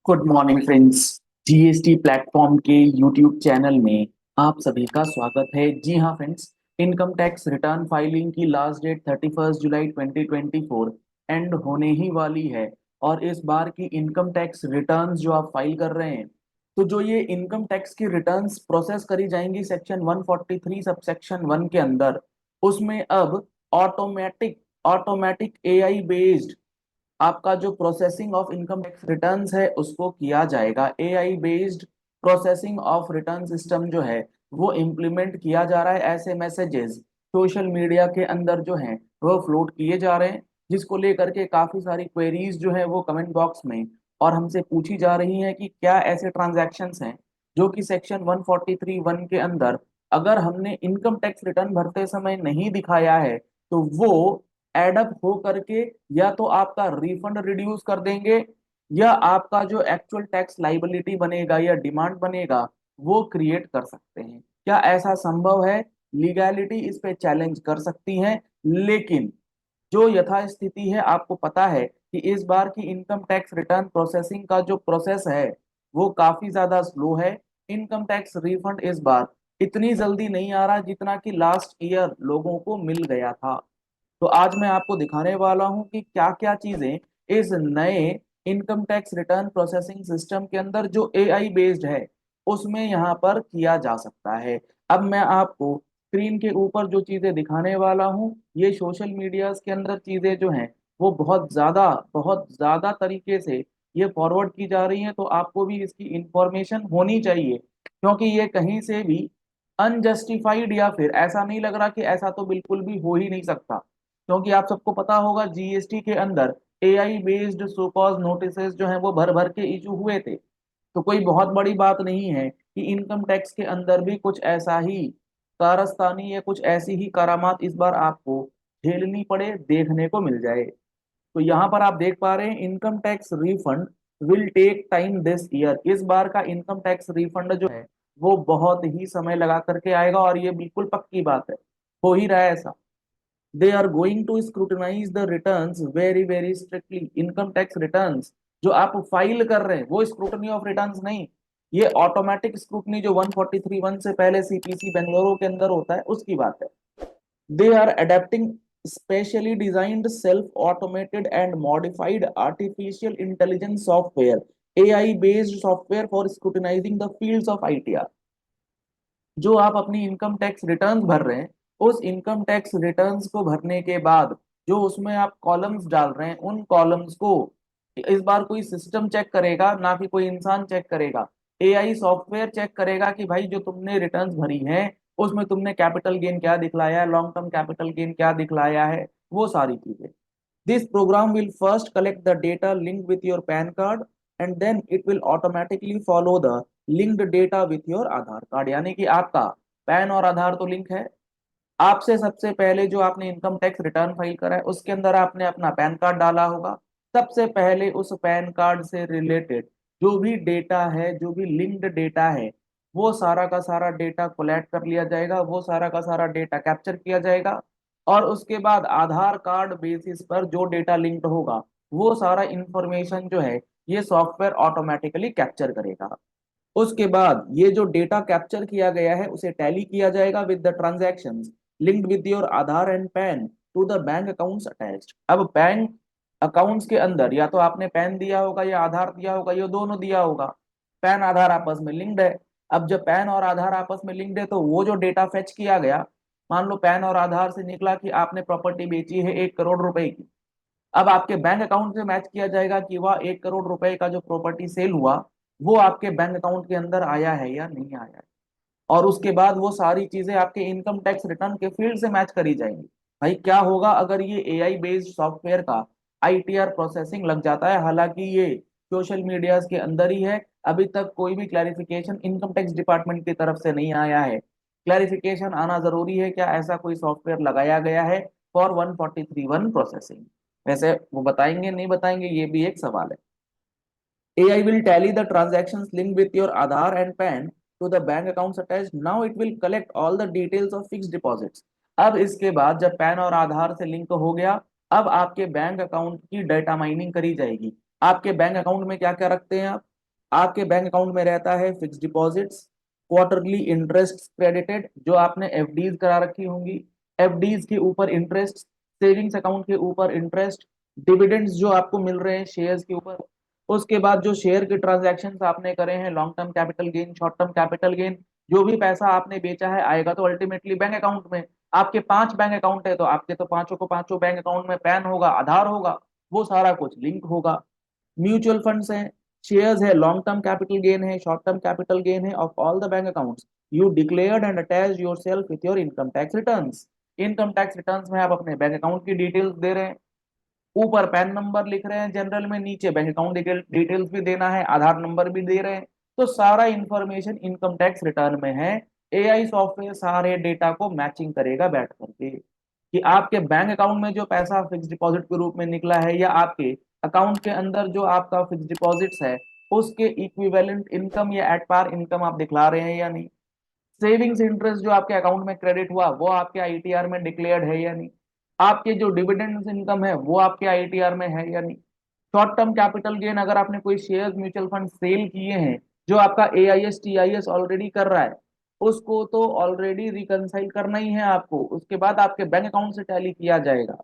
Good morning friends. GST platform के YouTube channel में आप सभी का स्वागत है। जी हाँ friends, income tax return filing की लास्ट डेट 31 जुलाई 2024 एंड होने ही वाली है। और इस बार की इनकम टैक्स रिटर्न्स जो आप फाइल कर रहे हैं, तो जो ये इनकम टैक्स की रिटर्न्स प्रोसेस करी जाएंगी सेक्शन 143 सब सेक्शन 1 के अंदर, उसमें अब ऑटोमेटिक ऑटोमेटिक एआई बेस्ड आपका जो processing of income tax returns है उसको किया जाएगा। AI based processing of return system जो है वो इम्प्लीमेंट किया जा रहा है। ऐसे मैसेजेस सोशल मीडिया के अंदर जो हैं वो फ्लोट किए जा रहे हैं, जिसको लेकर के काफी सारी क्वेरीज जो है वो कमेंट बॉक्स में और हमसे पूछी जा रही हैं कि क्या ऐसे ट्रांजैक्शंस हैं जो कि सेक्शन 143(1) के अंदर अगर हमने इनकम टैक्स रिटर्न भरते समय नहीं दिखाया है तो वो एडअप हो करके या तो आपका रिफंड रिड्यूस कर देंगे या आपका जो एक्चुअल टैक्स लाइबिलिटी बनेगा या डिमांड बनेगा वो क्रिएट कर सकते हैं। क्या ऐसा संभव है? लीगैलिटी इस पे चैलेंज कर सकती है, लेकिन जो यथास्थिति है आपको पता है कि इस बार की इनकम टैक्स रिटर्न प्रोसेसिंग का जो प्रोसेस है वो काफी ज्यादा स्लो है। इनकम टैक्स रिफंड इस बार इतनी जल्दी नहीं आ रहा जितना कि लास्ट ईयर लोगों को मिल गया था। तो आज मैं आपको दिखाने वाला हूं कि क्या क्या चीजें इस नए income tax return processing system के अंदर जो एआई बेस्ड है उसमें यहाँ पर किया जा सकता है। अब मैं आपको स्क्रीन के ऊपर जो चीजें दिखाने वाला हूँ ये सोशल मीडिया के अंदर चीजें जो हैं वो बहुत ज्यादा तरीके से ये फॉरवर्ड की जा रही हैं, तो आपको भी इसकी इंफॉर्मेशन होनी चाहिए, क्योंकि ये कहीं से भी अनजस्टिफाइड या फिर ऐसा नहीं लग रहा कि ऐसा तो बिल्कुल भी हो ही नहीं सकता। क्योंकि आप सबको पता होगा जीएसटी के अंदर AI based show cause notices जो हैं वो भर भर के इशू हुए थे। तो कोई बहुत बड़ी बात नहीं है कि इनकम टैक्स के अंदर भी कुछ ऐसा ही कारस्तानी या कुछ ऐसी ही करामात इस बार आपको झेलनी पड़े, देखने को मिल जाए। तो यहाँ पर आप देख पा रहे हैं income tax refund will take time this year. इस बार का इनकम टैक्स रिफंड जो है वो बहुत ही समय लगा करके आएगा और ये बिल्कुल पक्की बात है, हो ही रहा है ऐसा। They are going to scrutinize the returns very very strictly. Income tax returns जो आप फाइल कर रहे हैं वो स्क्रूटनी ऑफ रिटर्न्स नहीं, ये ऑटोमेटिक स्क्रूटनी जो 143(1) से पहले सीपीसी बेंगलुरु के अंदर होता है उसकी बात है। They are adapting specially designed self-automated and modified artificial intelligence software, AI-based software for scrutinizing the fields of ITR। जो आप अपनी इनकम टैक्स रिटर्न्स भर रहे हैं उस इनकम टैक्स रिटर्न्स को भरने के बाद जो उसमें आप कॉलम्स डाल रहे हैं उन कॉलम्स को इस बार कोई सिस्टम चेक करेगा, ना कि कोई इंसान चेक करेगा। एआई सॉफ्टवेयर चेक करेगा कि भाई जो तुमने रिटर्न्स भरी हैं उसमें तुमने कैपिटल गेन क्या दिखलाया है, लॉन्ग टर्म कैपिटल गेन क्या दिखलाया है, वो सारी चीजें। This program will first collect the data linked with your PAN card and then it will automatically follow the linked data with your Aadhaar card. यानी कि आपका पैन और आधार तो लिंक है। आपसे सबसे पहले जो आपने इनकम टैक्स रिटर्न फाइल करा है उसके अंदर आपने अपना पैन कार्ड डाला होगा। सबसे पहले उस पैन कार्ड से रिलेटेड जो भी डेटा है, जो भी लिंक्ड डेटा है, वो सारा का सारा डेटा कोलेक्ट कर लिया जाएगा, वो सारा का सारा डेटा कैप्चर किया जाएगा। और उसके बाद आधार कार्ड बेसिस पर जो डेटा लिंक्ड होगा वो सारा इंफॉर्मेशन जो है ये सॉफ्टवेयर ऑटोमेटिकली कैप्चर करेगा। उसके बाद ये जो डेटा कैप्चर किया गया है उसे टैली किया जाएगा with the transactions linked with your Aadhaar and PAN to the bank accounts attached. अब बैंक अकाउंट्स के अंदर या तो आपने पैन दिया होगा या आधार दिया होगा, ये दोनों दिया होगा। पैन आधार आपस में लिंक्ड है। अब जब पैन और आधार आपस में लिंक्ड है तो वो जो डेटा फेच किया गया, मान लो पैन और आधार से निकला कि आपने प्रॉपर्टी बेची है 1 करोड़ रुपए की। अब आपके बैंक अकाउंट से मैच किया जाएगा कि वह 1 करोड़ रुपए का जो प्रॉपर्टी सेल हुआ वो आपके बैंक अकाउंट के अंदर आया है या नहीं आया है। और उसके बाद वो सारी चीजें आपके इनकम टैक्स रिटर्न के फील्ड से मैच करी जाएंगी। भाई क्या होगा अगर ये एआई बेस्ड सॉफ्टवेयर का आईटीआर प्रोसेसिंग लग जाता है? हालांकि ये सोशल मीडिया के अंदर ही है, अभी तक कोई भी क्लैरिफिकेशन इनकम टैक्स डिपार्टमेंट की तरफ से नहीं आया है। क्लैरिफिकेशन आना जरूरी है, क्या ऐसा कोई सॉफ्टवेयर लगाया गया है फॉर 143(1) प्रोसेसिंग? वैसे वो बताएंगे नहीं बताएंगे ये भी एक सवाल है। AI will tally the transactions linked with your Aadhaar and PAN to the bank accounts attached. Now it will collect all the details of fixed deposits। अब इसके बाद जब पैन और आधार से लिंक हो गया, अब आपके बैंक अकाउंट की डेटा माइनिंग करी जाएगी। आपके बैंक अकाउंट में क्या क्या रखते हैं आप? आपके बैंक अकाउंट में रहता है fix deposits, quarterly interest credited जो आपने एफडीज करा रखी होंगी, एफडीज के ऊपर इंटरेस्ट, सेविंग्स अकाउंट के ऊपर इंटरेस्ट, डिविडेंड्स जो आपको मिल रहे हैं शेयर्स के ऊपर, उसके बाद जो शेयर के ट्रांजैक्शंस आपने करे हैं, long term capital gain, short term capital gain, जो भी पैसा आपने बेचा है आएगा तो अल्टीमेटली बैंक अकाउंट में। आपके 5 बैंक अकाउंट है तो आपके तो पांचों को पांचों बैंक अकाउंट में पैन होगा, आधार होगा, वो सारा कुछ लिंक होगा। म्यूचुअल फंड्स हैं, शेयर्स है, लॉन्ग टर्म कैपिटल गेन है, शॉर्ट टर्म कैपिटल गेन है of all the bank accounts you declared and attach yourself with your income tax returns. Income tax returns में आप अपने बैंक अकाउंट की details दे रहे हैं, ऊपर पैन नंबर लिख रहे हैं जनरल में, नीचे बैंक अकाउंट डिटेल्स भी देना है, आधार नंबर भी दे रहे हैं, तो सारा इंफॉर्मेशन इनकम टैक्स रिटर्न में है। एआई सॉफ्टवेयर सारे डेटा को मैचिंग करेगा बैठ करके कि आपके बैंक अकाउंट में जो पैसा फिक्स डिपॉजिट के रूप में निकला है या आपके अकाउंट के अंदर जो आपका फिक्स डिपॉजिट्स है उसके इक्विवेलेंट इनकम या एट पार इनकम आप दिखला रहे हैं या नहीं। सेविंग्स इंटरेस्ट जो आपके अकाउंट में क्रेडिट हुआ वो आपके आईटीआर में डिक्लेयर्ड है या नहीं। आपके जो डिविडेंड इनकम है वो आपके आईटीआर में है या नहीं। शॉर्ट टर्म कैपिटल गेन अगर आपने कोई शेयर्स म्यूचुअल फंड सेल किए हैं जो आपका एआईएस टीआईएस ऑलरेडी कर रहा है, उसको तो ऑलरेडी रिकंसाइल करना ही है आपको, उसके बाद आपके बैंक अकाउंट से टैली किया जाएगा।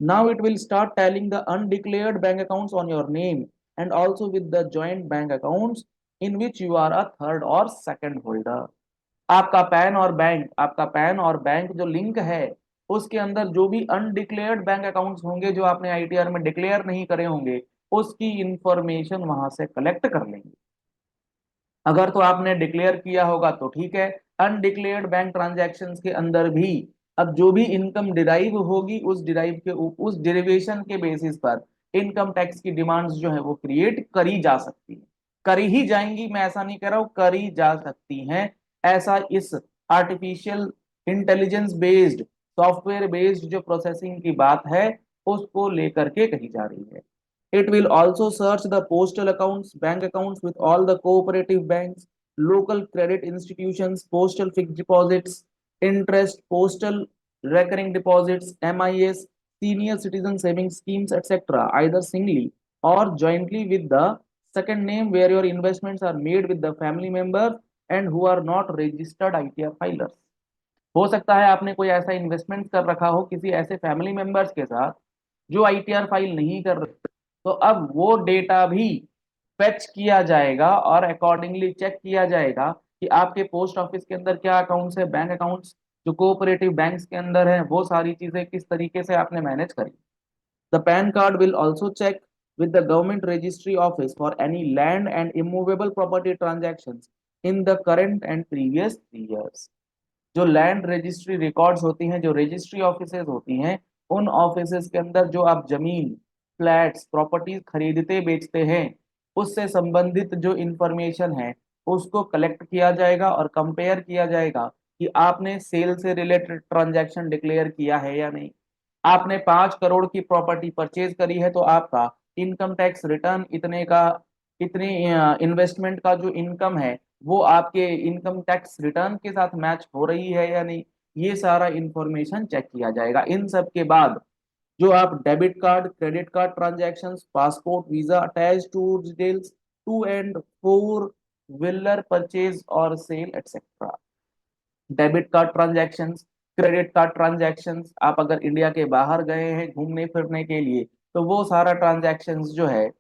Now it will start tallying the undeclared bank accounts on your name and also with the joint bank accounts in which you are a third और सेकंड होल्डर। आपका पैन और bank जो link है उसके अंदर जो भी अनडिक्लेयर्ड बैंक अकाउंट्स होंगे जो आपने आईटीआर में डिक्लेयर नहीं करे होंगे उसकी इंफॉर्मेशन वहां से कलेक्ट कर लेंगे। अगर तो आपने डिक्लेयर किया होगा तो ठीक है, अनडिक्लेयर्ड बैंक ट्रांजैक्शंस के अंदर भी अब जो भी इनकम डिराइव होगी उस डेरिवेशन के बेसिस पर इनकम टैक्स की डिमांड्स जो है वो क्रिएट करी जा सकती है, करी ही जाएंगी, मैं ऐसा नहीं कह रहा हूं, करी जा सकती हैं। ऐसा इस artificial intelligence based software based जो प्रोसेसिंग की बात है उसको लेकर के कही जा रही है। It will also search the postal accounts, bank accounts with all the cooperative banks, local credit institutions, postal fixed deposits, interest, postal recurring deposits, MIS, senior citizen savings schemes, etc., either singly or jointly with the second name where your investments are made with the family members and who are not registered ITR filers। हो सकता है आपने कोई ऐसा investment कर रखा हो किसी ऐसे फैमिली मेंबर्स के साथ जो आईटीआर फाइल नहीं कर रहे, तो अब वो डेटा भी फेच किया जाएगा और अकॉर्डिंगली चेक किया जाएगा कि आपके पोस्ट ऑफिस के अंदर क्या अकाउंट्स है, बैंक अकाउंट्स जो कोऑपरेटिव बैंक्स के अंदर है वो सारी चीजें किस तरीके से आपने मैनेज करी। The PAN card will also check with the government registry office for any land and immovable property transactions in the current and previous 3 years। जो लैंड रजिस्ट्री रिकॉर्ड्स होती हैं, जो रजिस्ट्री ऑफिसेज होती हैं, उन ऑफिसेज के अंदर जो आप जमीन, फ्लैट्स, प्रॉपर्टीज खरीदते बेचते हैं उससे संबंधित जो इंफॉर्मेशन है उसको कलेक्ट किया जाएगा और कंपेयर किया जाएगा कि आपने सेल से रिलेटेड ट्रांजैक्शन डिक्लेयर किया है या नहीं। आपने 5 करोड़ की प्रॉपर्टी परचेज करी है तो आपका इनकम टैक्स रिटर्न इतने का, इतने इन्वेस्टमेंट का जो इनकम है वो आपके इनकम टैक्स रिटर्न के साथ मैच हो रही है या नहीं, ये सारा इंफॉर्मेशन चेक किया जाएगा। इन सब के बाद जो आप debit card, credit card transactions, passport, visa attach to details, two and four wheeler purchase और sale etcetera, debit card transactions, credit card transactions, आप अगर इंडिया के बाहर गए हैं घूमने फिरने के लिए तो वो सारा ट्रांजैक्शंस जो है,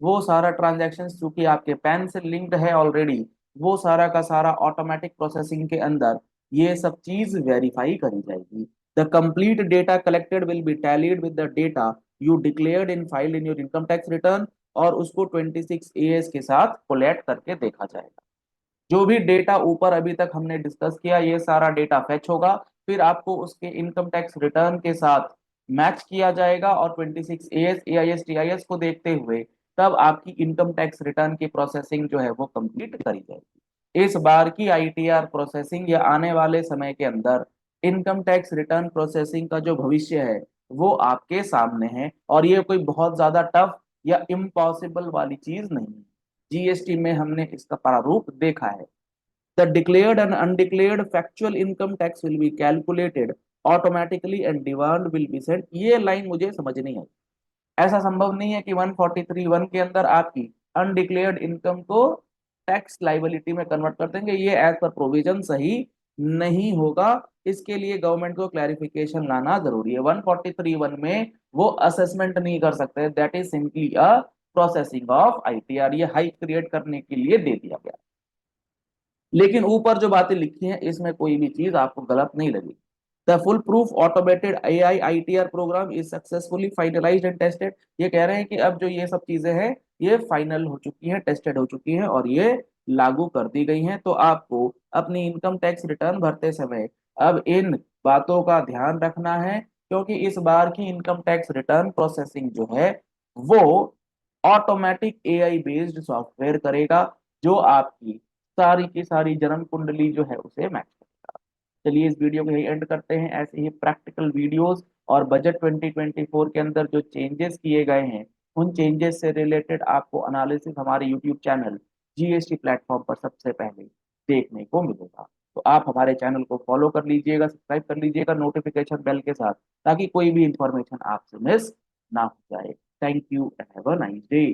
वो सारा ट्रांजैक्शंस चूंकि आपके पैन से लिंक्ड है ऑलरेडी, वो सारा का सारा ऑटोमेटिक प्रोसेसिंग के अंदर ये सब चीज वेरीफाई करी जाएगी। The complete data collected will be tallied with the data you declared in file in your income tax return और उसको 26 एएस के साथ कोलेट करके देखा जाएगा। जो भी डेटा ऊपर अभी तक हमने डिस्कस किया ये सारा डेटा फेच होगा, फिर आपको उसके इनकम टैक्स रिटर्न के साथ मैच किया जाएगा और 26 एएस एआईएस टीआईएस को देखते हुए तब आपकी इनकम टैक्स रिटर्न की प्रोसेसिंग जो है वो कंप्लीट करी जाएगी। इस बार की आईटीआर प्रोसेसिंग या आने वाले समय के अंदर इनकम टैक्स रिटर्न प्रोसेसिंग का जो भविष्य है वो आपके सामने है और ये कोई बहुत ज्यादा टफ या इम्पॉसिबल वाली चीज नहीं है। जीएसटी में हमने इसका प्रारूप देखा है। The declared and undeclared factual income tax will be calculated automatically and demand will be sent. ये लाइन मुझे समझ नहीं आई। ऐसा संभव नहीं है कि 143(1) के अंदर आपकी अनडिक्लेयर्ड इनकम को टैक्स लाइबिलिटी में कन्वर्ट कर देंगे। ये एज पर प्रोविजन सही नहीं होगा। इसके लिए गवर्नमेंट को क्लैरिफिकेशन लाना जरूरी है। 143(1) में वो असेसमेंट नहीं कर सकते, that is simply a processing of ITR. ये हाइक क्रिएट करने के लिए दे दिया गया। लेकिन ऊपर जो बातें लिखी हैं इसमें कोई भी चीज आपको गलत नहीं लगेगी। The full proof automated AI ITR program is successfully finalized and tested. ये कह रहे हैं कि अब जो ये सब चीजें हैं ये फाइनल हो चुकी हैं, टेस्टेड हो चुकी हैं और ये लागू कर दी गई हैं। तो आपको अपनी इनकम टैक्स रिटर्न भरते समय अब इन बातों का ध्यान रखना है, क्योंकि इस बार की इनकम टैक्स रिटर्न प्रोसेसिंग जो है वो ऑटोमेटिक एआई बेस्ड सॉफ्टवेयर करेगा, जो आपकी सारी की सारी जन्म कुंडली जो है उसे मैच करेगा। चलिए इस वीडियो को यही एंड करते हैं। ऐसे ही प्रैक्टिकल वीडियोस और बजट 2024 के अंदर जो चेंजेस किए गए हैं उन चेंजेस से रिलेटेड आपको एनालिसिस हमारे यूट्यूब चैनल जीएसटी प्लेटफॉर्म पर सबसे पहले देखने को मिलेगा। तो आप हमारे चैनल को फॉलो कर लीजिएगा, सब्सक्राइब कर लीजिएगा नोटिफिकेशन बेल के साथ, ताकि कोई भी इंफॉर्मेशन आपसे मिस ना हो जाए। Thank you and have a nice day.